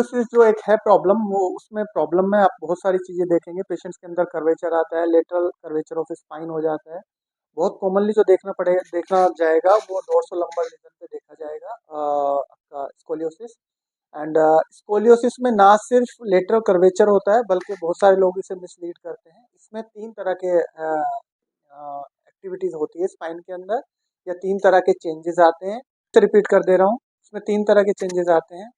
Scoliosis जो एक है प्रॉब्लम, वो उसमें प्रॉब्लम में आप बहुत सारी चीज़ें देखेंगे। पेशेंट्स के अंदर कर्वेचर आता है, लेटरल कर्वेचर ऑफ स्पाइन हो जाता है। बहुत कॉमनली जो देखना जाएगा वो डोर्सो लंबर रीजन पे देखा जाएगा आपका स्कोलियोसिस। एंड स्कोलियोसिस में ना सिर्फ लेटरल कर्वेचर होता है, बल्कि बहुत सारे लोग इसे मिसलीड करते हैं। इसमें तीन तरह के एक्टिविटीज होती है स्पाइन के अंदर, या तीन तरह के चेंजेस आते हैं। तो रिपीट कर दे रहा हूँ, इसमें तीन तरह के चेंजेस आते हैं: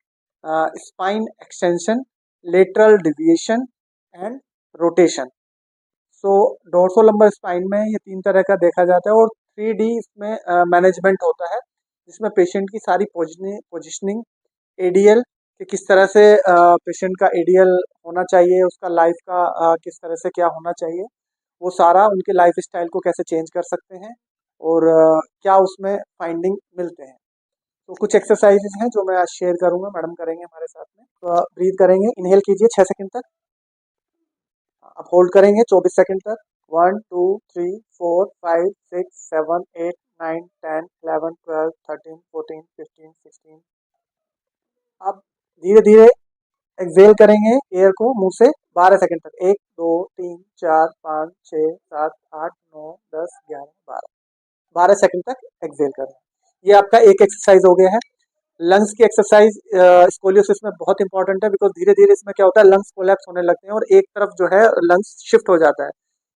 spine extension, lateral deviation and rotation. So dorsolumbar spine में ये तीन तरह का देखा जाता है। और 3D इसमें मैनेजमेंट होता है, जिसमें पेशेंट की सारी पोजिशनिंग, एडीएल कि किस तरह से पेशेंट का एडीएल होना चाहिए, उसका लाइफ का किस तरह से क्या होना चाहिए, वो सारा उनके लाइफ स्टाइल को कैसे चेंज कर सकते हैं, और क्या उसमें फाइंडिंग मिलते हैं। तो कुछ एक्सरसाइजेज हैं जो मैं आज शेयर करूंगा, मैडम करेंगे हमारे साथ में। तो ब्रीथ करेंगे, इनहेल कीजिए 6 सेकंड तक, अब होल्ड करेंगे 24 सेकंड तक। 1 2 3 4 5 6 7 8 9 10 11 12 13 14 15 16। अब धीरे धीरे एक्सेल करेंगे एयर को मुंह से 12 सेकंड तक। 1 2 3 4 5 6 7 8 9 10 11 12। 12 सेकंड तक एक्सेल करें। ये आपका एक एक्सरसाइज हो गया है। लंग्स की एक्सरसाइज स्कोलियोसिस में बहुत इंपॉर्टेंट है, बिकॉज धीरे धीरे इसमें क्या होता है, लंग्स कोलैप्स होने लगते हैं और एक तरफ जो है लंग्स शिफ्ट हो जाता है,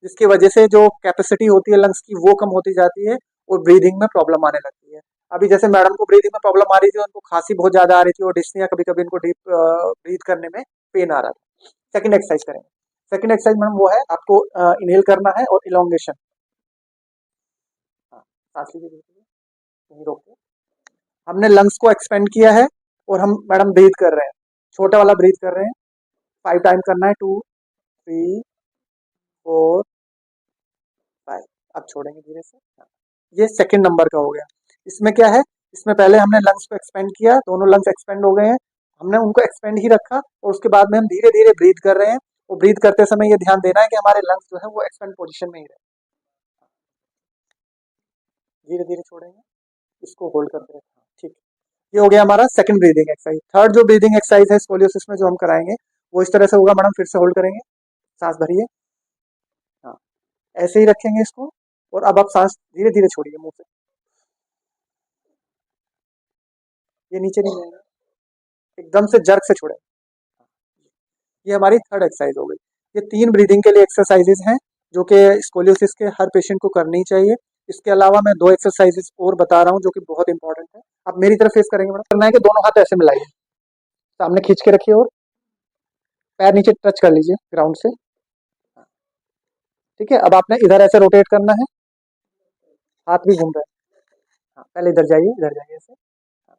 जिसकी वजह से जो कैपेसिटी होती है लंग्स की वो कम होती जाती है और ब्रीदिंग में प्रॉब्लम आने लगती है। अभी जैसे मैडम को ब्रीदिंग में प्रॉब्लम आ रही थी, उनको खांसी बहुत ज्यादा आ रही थी और डिस्निया, कभी कभी इनको डीप ब्रीथ करने में पेन आ रहा था। सेकंड एक्सरसाइज करेंगे। सेकंड एक्सरसाइज मैडम वो है, आपको इनहेल करना है और इलोंगेशन। हाँ, सांस लीजिए बिल्कुल, नहीं रोक के। हमने लंग्स को एक्सपेंड किया है और हम मैडम ब्रीथ कर रहे हैं, छोटा वाला ब्रीथ कर रहे हैं। 5 टाइम करना है, 2 3 4 5। अब छोड़ेंगे धीरे से। हाँ, ये सेकंड नंबर का हो गया। इसमें क्या है, इसमें पहले हमने लंग्स को एक्सपेंड किया, दोनों लंग्स एक्सपेंड हो गए हैं, हमने उनको एक्सपेंड ही रखा और उसके बाद में हम धीरे धीरे ब्रीथ कर रहे हैं। और ब्रीथ करते समय ये ध्यान देना है कि हमारे लंग्स जो है वो एक्सपेंड पोजीशन में ही रहे। धीरे धीरे छोड़ेंगे, इसको होल्ड करते रहे। हाँ, ठीक है। ये हो गया हमारा सेकंड ब्रीदिंग एक्सरसाइज। थर्ड जो ब्रीदिंग एक्सरसाइज है स्कोलियोसिस में जो हम कराएंगे, वो इस तरह से होगा मैडम। फिर से होल्ड करेंगे, सांस भरिए। हाँ, ऐसे ही रखेंगे इसको, और अब आप सांस धीरे धीरे छोड़िए मुंह से। ये नीचे नहीं जाएगा, एकदम से जर्क से छोड़े। ये हमारी थर्ड एक्सरसाइज हो गई। ये तीन ब्रीदिंग के लिए एक्सरसाइजेज हैं जो कि स्कोलियोसिस के हर पेशेंट को करनी चाहिए। इसके अलावा मैं दो एक्सरसाइजेज और बता रहा हूँ जो कि बहुत इंपॉर्टेंट है। आप मेरी तरफ फेस करेंगे मैडम। करना है कि दोनों हाथ ऐसे मिलाइए, सामने खींच के रखिए और पैर नीचे टच कर लीजिए ग्राउंड से। ठीक है, अब आपने इधर ऐसे रोटेट करना है, हाथ भी घूम रहा है। हाँ, पहले इधर जाइए ऐसे। हाँ,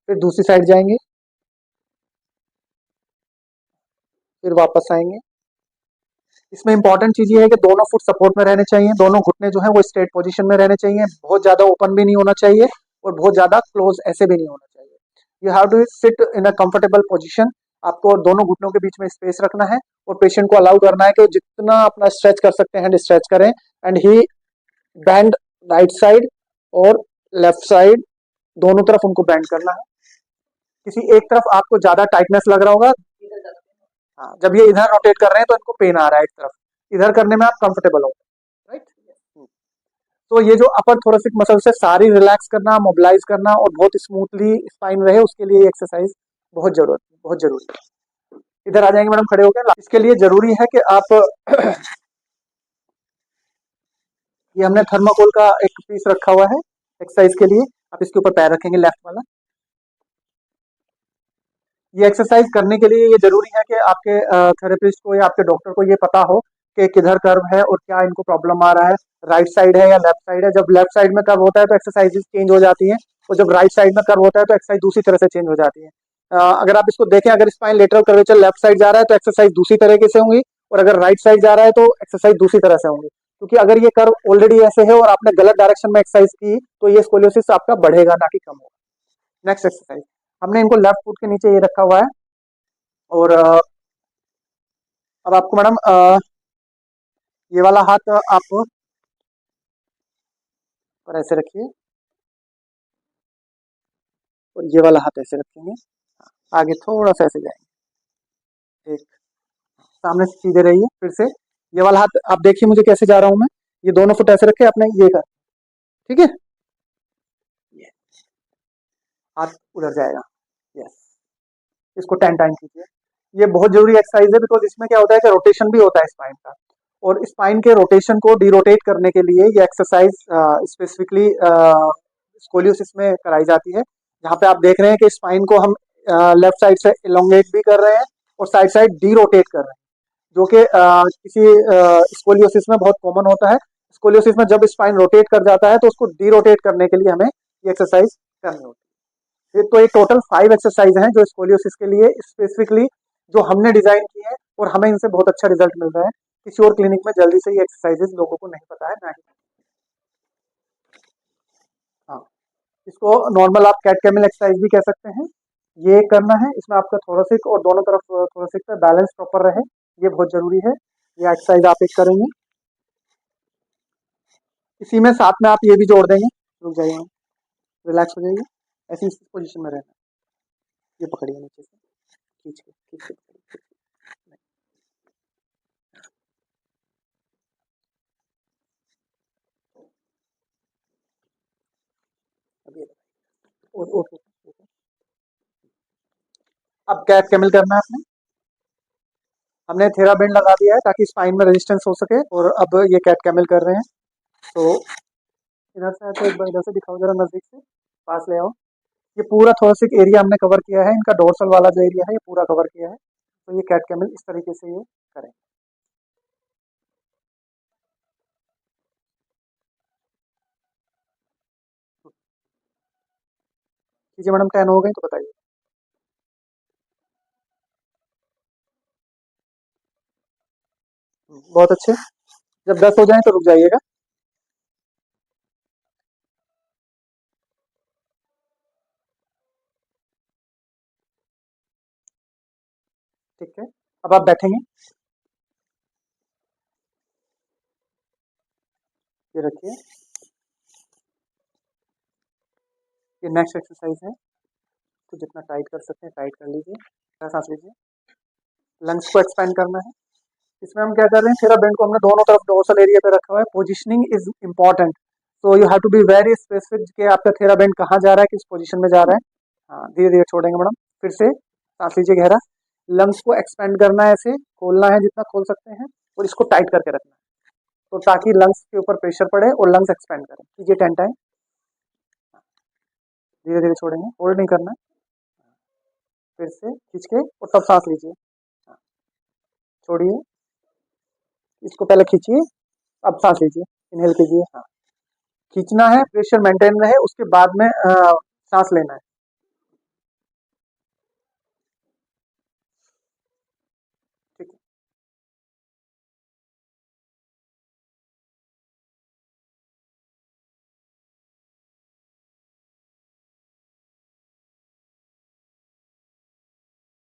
फिर दूसरी साइड जाएंगे, फिर वापस आएंगे। इसमें इंपॉर्टेंट चीज ये है कि दोनों फुट सपोर्ट में रहने चाहिए, दोनों घुटने जो है वो स्ट्रेट पोजीशन में रहने चाहिए। बहुत ज्यादा ओपन भी नहीं होना चाहिए और बहुत ज्यादा क्लोज ऐसे भी नहीं होना चाहिए। You have to sit in a comfortable position. आपको दोनों घुटनों के बीच में स्पेस रखना है और पेशेंट को अलाउ करना है कि जितना अपना स्ट्रेच कर सकते हैं स्ट्रेच करें। And he band right side और लेफ्ट साइड, दोनों तरफ उनको बैंड करना है। किसी एक तरफ आपको ज्यादा टाइटनेस लग रहा होगा, हाँ, जब ये इधर रोटेट कर रहे हैं तो इनको पेन आ रहा है एक तरफ, इधर करने में आप कंफर्टेबल हो, राइट। तो ये जो अपर थोरेसिक मसल से सारी रिलैक्स करना, मोबिलाइज करना और बहुत स्मूथली स्पाइन रहे, उसके लिए एक्सरसाइज बहुत जरूरी है। इधर आ जाएंगे मैडम, खड़े होकर। इसके लिए जरूरी है कि आप ये हमने थर्माकोल का एक पीस रखा हुआ है एक्सरसाइज के लिए, आप इसके ऊपर पैर रखेंगे लेफ्ट वाला। ये एक्सरसाइज करने के लिए ये जरूरी है कि आपके थेरेपिस्ट को या आपके डॉक्टर को ये पता हो कि किधर कर्व है और क्या इनको प्रॉब्लम आ रहा है, राइट साइड है या लेफ्ट साइड है। जब लेफ्ट साइड में कर्व होता है तो एक्सरसाइजेज चेंज हो जाती हैं, और जब राइट साइड में कर्व होता है तो एक्सरसाइज दूसरी तरह से चेंज हो जाती है। अगर आप इसको देखें, अगर spine lateral curvature left side जा रहा है तो एक्सरसाइज दूसरी तरीके से होंगी, और अगर राइट साइड जा रहा है तो एक्सरसाइज दूसरी तरह से होंगी। क्योंकि अगर ये कर्व ऑलरेडी ऐसे है और आपने गलत डायरेक्शन में एक्सरसाइज की तो ये स्कोलियोसिस आपका बढ़ेगा ना कि कम होगा। नेक्स्ट एक्सरसाइज, हमने इनको लेफ्ट फुट के नीचे ये रखा हुआ है, और अब आपको मैडम ये वाला हाथ आप और ऐसे रखिए। और ये वाला हाथ ऐसे रखेंगे, आगे थोड़ा सा ऐसे जाएंगे, एक, सामने से सीधे रहिए, फिर से ये वाला हाथ आप देखिए मुझे कैसे जा रहा हूं मैं, ये दोनों फुट ऐसे रखे अपने, ये कर, ठीक है, ये हाथ उधर जाएगा, यस, इसको 10 टाइम कीजिए। ये बहुत जरूरी एक्सरसाइज है, बिकॉज इसमें क्या होता है कि रोटेशन भी होता है स्पाइन का, और स्पाइन के रोटेशन को डिरोटेट करने के लिए ये एक्सरसाइज स्पेसिफिकली स्कोलियोसिस में कराई जाती है, जहाँ पे आप देख रहे हैं कि स्पाइन को हम लेफ्ट साइड से इलोंगेट भी कर रहे हैं और साइड साइड डीरोटेट कर रहे हैं, जो कि किसी स्कोलियोसिस में बहुत कॉमन होता है। स्कोलियोसिस में जब स्पाइन रोटेट कर जाता है तो उसको डीरोटेट करने के लिए हमें ये एक्सरसाइज करनी होती है। तो ये टोटल 5 एक्सरसाइज हैं जो स्कोलियोसिस के लिए स्पेसिफिकली जो हमने डिजाइन की है, और हमें इनसे बहुत अच्छा रिजल्ट मिल रहा है। किसी और क्लिनिक में जल्दी से ये एक्सरसाइजेस लोगों को नहीं पता है, ना ही, हाँ, इसको नॉर्मल आप कैट कैमल एक्सरसाइज भी कह सकते हैं। ये करना है, इसमें आपका थोरासिक और दोनों तरफ थोरासिक पे बैलेंस प्रॉपर रहे, ये बहुत जरूरी है। ये एक्सरसाइज आप एक करेंगे, इसी में साथ में आप ये भी जोड़ देंगे, रुक जाइए, रिलैक्स हो जाइए, ऐसी इस पोजीशन में रहना, ये पकड़िए नीचे से, खींच के पकड़िए, अब ये, और अब कैट कैमल करना है आपने, हमने थेराबेंड लगा दिया है ताकि स्पाइन में रेजिस्टेंस हो सके, और अब ये कैट कैमल कर रहे हैं। तो इधर से आए तो एक बार इधर से दिखाओ जरा, नजदीक से पास ले आओ। ये पूरा थोरेसिक एरिया हमने कवर किया है, इनका डोर्सल वाला जो एरिया है ये पूरा कवर किया है। तो ये कैट कैमल इस तरीके से ये करें। कीजिए मैडम, 10 हो गए तो बताइए। बहुत अच्छे, जब 10 हो जाए तो रुक जाइएगा। ठीक है, अब आप बैठेंगे, ये रखिए, ये नेक्स्ट एक्सरसाइज है, तो जितना टाइट कर सकते हैं टाइट कर लीजिए, सांस लीजिए, लंग्स को एक्सपेंड करना है। इसमें हम क्या कर रहे हैं, थेराबेंड को हमने दोनों तरफ डोर्सल एरिया पे रखा हुआ है, पोजिशनिंग इज इंपॉर्टेंट, तो you have to be very specific कि आपका थेराबेंड कहाँ जा रहा है, किस पोजीशन में जा रहा है। हाँ, धीरे धीरे छोड़ेंगे मैडम, फिर से सांस लीजिए गहरा, लंग्स को एक्सपेंड करना है, ऐसे खोलना है जितना खोल सकते हैं, और इसको टाइट करके रखना है, तो ताकि लंग्स के ऊपर प्रेशर पड़े और लंग्स एक्सपेंड करें। कीजिए 10 टाइम, धीरे धीरे छोड़ेंगे, होल्ड नहीं करना है, फिर से खींच के और तब सांस लीजिए, हाँ, छोड़िए, इसको पहले खींचिए, अब सांस लीजिए, इनहेल कीजिए, हाँ, खींचना है, प्रेशर मेंटेन रहे, उसके बाद में सांस लेना है।